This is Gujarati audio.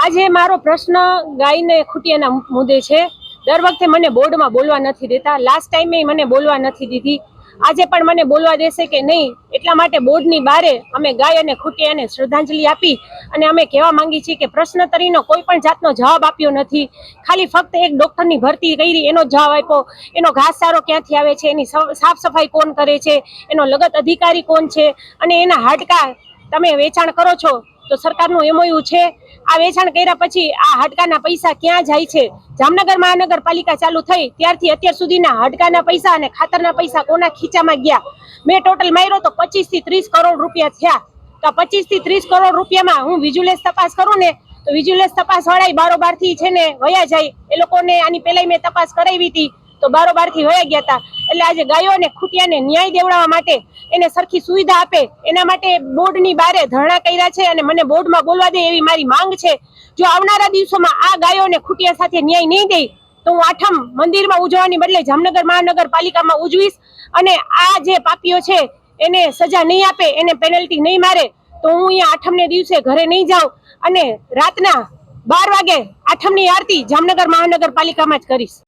આજે મારો પ્રશ્ન ગાયને ખૂટિયાના મુદ્દે છે। દર વખતે મને બોર્ડમાં બોલવા નથી દેતા, લાસ્ટ ટાઈમે મને બોલવા નથી દીધી, આજે પણ મને બોલવા દેશે કે નહીં, એટલા માટે બોર્ડની બારે અમે ગાય અને ખૂટિયાને શ્રદ્ધાંજલિ આપી અને અમે કહેવા માંગી છીએ કે પ્રશ્નોત્તરીનો કોઈ પણ જાતનો જવાબ આપ્યો નથી। ખાલી ફક્ત એક ડોક્ટરની ભરતી કરી એનો જવાબ આપ્યો, એનો ઘાસચારો ક્યાંથી આવે છે, એની સાફ સફાઈ કોણ કરે છે, એનો લગત અધિકારી કોણ છે, અને એના હાડકા તમે વેચાણ કરો છો તો સરકારનું એમઓયુ છે, આ વેચાણ કર્યા પછી આ હાડકાના પૈસા ક્યાં જાય છે? જામનગર મહાનગરપાલિકા ચાલુ થઈ ત્યારથી અત્યાર સુધીના હાડકાના પૈસા અને ખાતરના પૈસા કોના ખીચામાં ગયા? મેં ટોટલ માર્યો તો 25 થી 30 કરોડ રૂપિયા થયા। તો 25 થી 30 કરોડ રૂપિયામાં હું વિજિલન્સ તપાસ કરું ને તો વિજિલન્સ તપાસ વાળા બારોબાર થી છે ને વયા જાય, એ લોકોને આની પહેલા મેં તપાસ કરાવી હતી તો બારોબાર થી વયા ગયા હતા। એટલે આજે ગાયો અને ખૂટિયાને ન્યાય દેવડાવવા માટે, એને સરખી સુવિધા આપે એના માટે બોર્ડની બારે ધરણા કર્યા છે અને મને બોર્ડમાં બોલવા દે એવી મારી માંગ છે। જો આવનારા દિવસોમાં આ ગાયો અને ખૂટિયા સાથે ન્યાય નહીં દે તો હું આઠમ મંદિરમાં ઉજવવાની બદલે જામનગર મહાનગરપાલિકામાં ઉજવીશ, અને આ જે પાપીઓ છે એને સજા નહીં આપે, એને પેનલ્ટી નહીં મારે તો હું અહીંયા આઠમને દિવસે ઘરે નહીં જાઉં અને રાતના 12 વાગે આઠમની આરતી જામનગર મહાનગરપાલિકામાં જ કરીશ।